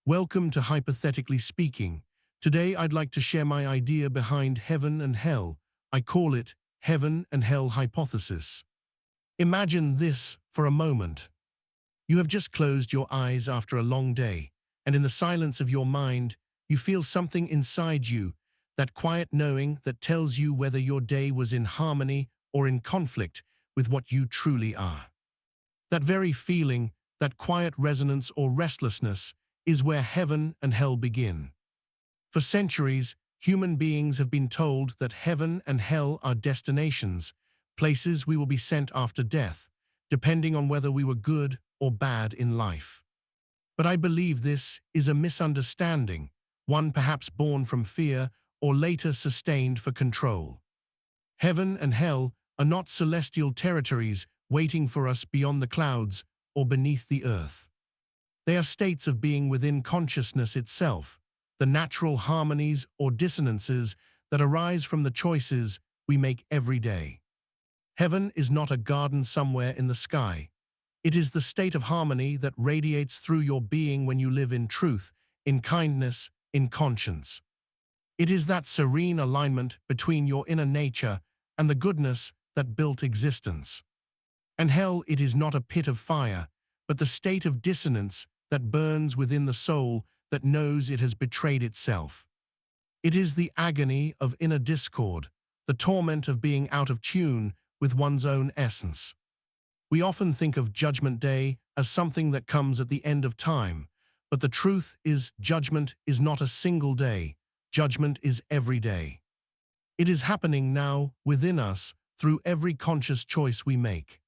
Welcome to Hypothetically Speaking. Today I'd like to share my idea behind heaven and hell. I call it heaven and hell hypothesis. Imagine this for a moment. You have just closed your eyes after a long day, and in the silence of your mind, you feel something inside you, that quiet knowing that tells you whether your day was in harmony or in conflict with what you truly are. That very feeling, that quiet resonance or restlessness, is where heaven and hell begin. For centuries, human beings have been told that heaven and hell are destinations, places we will be sent after death, depending on whether we were good or bad in life. But I believe this is a misunderstanding, one perhaps born from fear or later sustained for control. Heaven and hell are not celestial territories waiting for us beyond the clouds or beneath the earth. They are states of being within consciousness itself, the natural harmonies or dissonances that arise from the choices we make every day. Heaven is not a garden somewhere in the sky. It is the state of harmony that radiates through your being when you live in truth, in kindness, in conscience. It is that serene alignment between your inner nature and the goodness that built existence. And hell, it is not a pit of fire, but the state of dissonance that burns within the soul that knows it has betrayed itself. It is the agony of inner discord, the torment of being out of tune with one's own essence. We often think of Judgment Day as something that comes at the end of time, but the truth is judgment is not a single day. Judgment is every day. It is happening now within us through every conscious choice we make.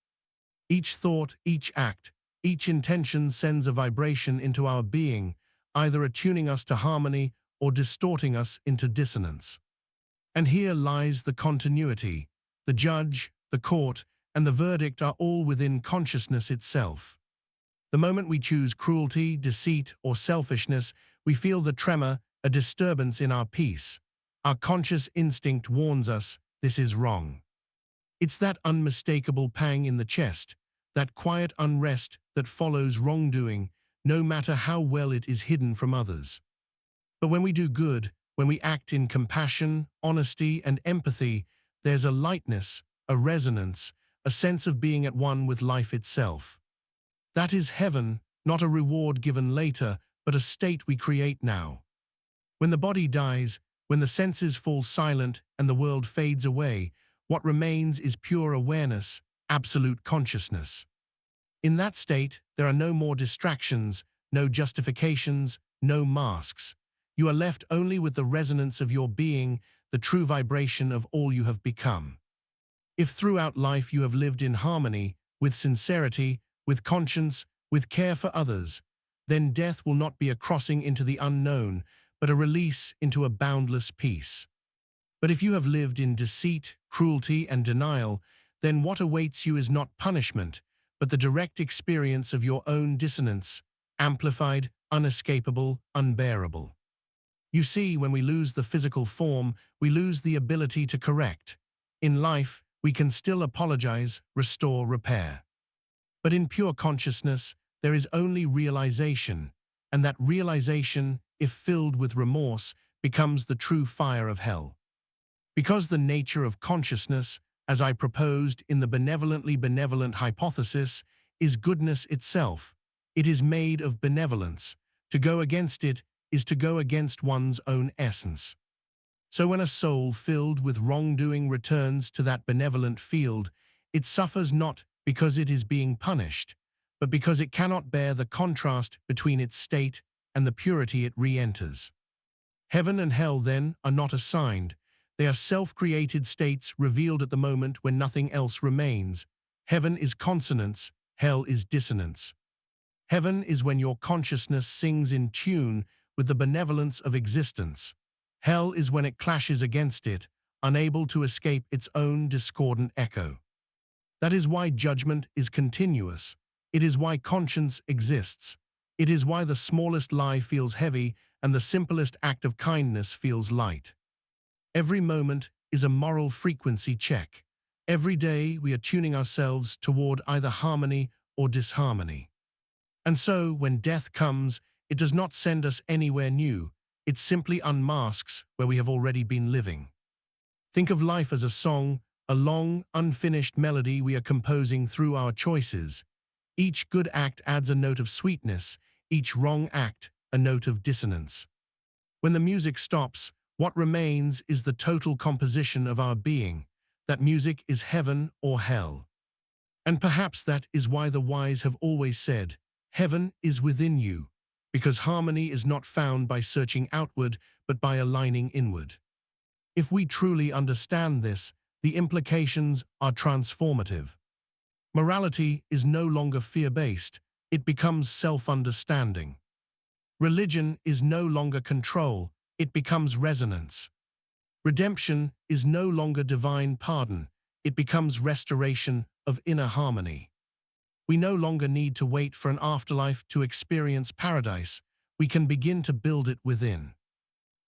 Each thought, each act, each intention sends a vibration into our being, either attuning us to harmony or distorting us into dissonance. And here lies the continuity. The judge, the court, and the verdict are all within consciousness itself. The moment we choose cruelty, deceit, or selfishness, we feel the tremor, a disturbance in our peace. Our conscious instinct warns us this is wrong. It's that unmistakable pang in the chest, that quiet unrest that follows wrongdoing, no matter how well it is hidden from others. But when we do good, when we act in compassion, honesty, and empathy, there's a lightness, a resonance, a sense of being at one with life itself. That is heaven, not a reward given later, but a state we create now. When the body dies, when the senses fall silent and the world fades away, what remains is pure awareness, absolute consciousness. In that state, there are no more distractions, no justifications, no masks. You are left only with the resonance of your being, the true vibration of all you have become. If throughout life you have lived in harmony, with sincerity, with conscience, with care for others, then death will not be a crossing into the unknown, but a release into a boundless peace. But if you have lived in deceit, cruelty, and denial, then what awaits you is not punishment, but the direct experience of your own dissonance, amplified, unescapable, unbearable. You see, when we lose the physical form, we lose the ability to correct. In life, we can still apologize, restore, repair. But in pure consciousness, there is only realization, and that realization, if filled with remorse, becomes the true fire of hell. Because the nature of consciousness, as I proposed in the benevolently benevolent hypothesis, is goodness itself. It is made of benevolence. To go against it is to go against one's own essence. So when a soul filled with wrongdoing returns to that benevolent field, it suffers not because it is being punished, but because it cannot bear the contrast between its state and the purity it re-enters. Heaven and hell, then, are not assigned. They are self-created states revealed at the moment when nothing else remains. Heaven is consonance, hell is dissonance. Heaven is when your consciousness sings in tune with the benevolence of existence. Hell is when it clashes against it, unable to escape its own discordant echo. That is why judgment is continuous. It is why conscience exists. It is why the smallest lie feels heavy and the simplest act of kindness feels light. Every moment is a moral frequency check. Every day we are tuning ourselves toward either harmony or disharmony. And so, when death comes, It does not send us anywhere new. It simply unmasks where we have already been living. Think of life as a song, a long, unfinished melody we are composing through our choices. Each good act adds a note of sweetness, each wrong act a note of dissonance. When the music stops, what remains is the total composition of our being. That music is heaven or hell. And perhaps that is why the wise have always said, heaven is within you, because harmony is not found by searching outward, but by aligning inward. If we truly understand this, the implications are transformative. Morality is no longer fear-based, it becomes self-understanding. Religion is no longer control, it becomes resonance. Redemption is no longer divine pardon, it becomes restoration of inner harmony. We no longer need to wait for an afterlife to experience paradise, we can begin to build it within.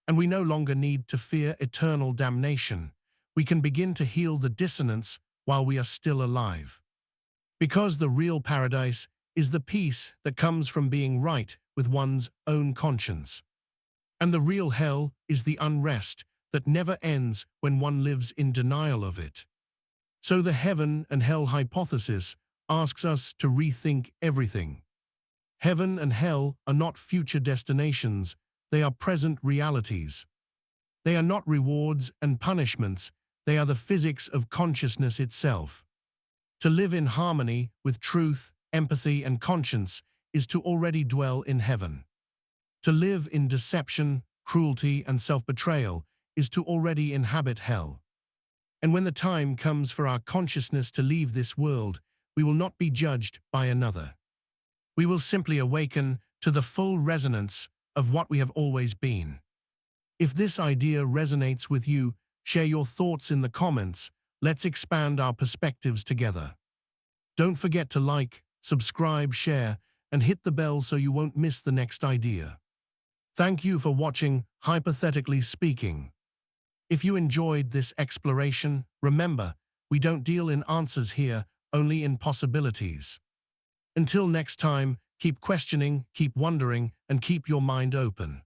And we no longer need to fear eternal damnation, we can begin to heal the dissonance while we are still alive. Because the real paradise is the peace that comes from being right with one's own conscience. And the real hell is the unrest that never ends when one lives in denial of it. So the heaven and hell hypothesis asks us to rethink everything. Heaven and hell are not future destinations, they are present realities. They are not rewards and punishments, they are the physics of consciousness itself. To live in harmony with truth, empathy, and conscience is to already dwell in heaven. To live in deception, cruelty, and self-betrayal is to already inhabit hell. And when the time comes for our consciousness to leave this world, we will not be judged by another. We will simply awaken to the full resonance of what we have always been. If this idea resonates with you, share your thoughts in the comments. Let's expand our perspectives together. Don't forget to like, subscribe, share, and hit the bell so you won't miss the next idea. Thank you for watching Hypothetically Speaking. If you enjoyed this exploration, remember, we don't deal in answers here, only in possibilities. Until next time, keep questioning, keep wondering, and keep your mind open.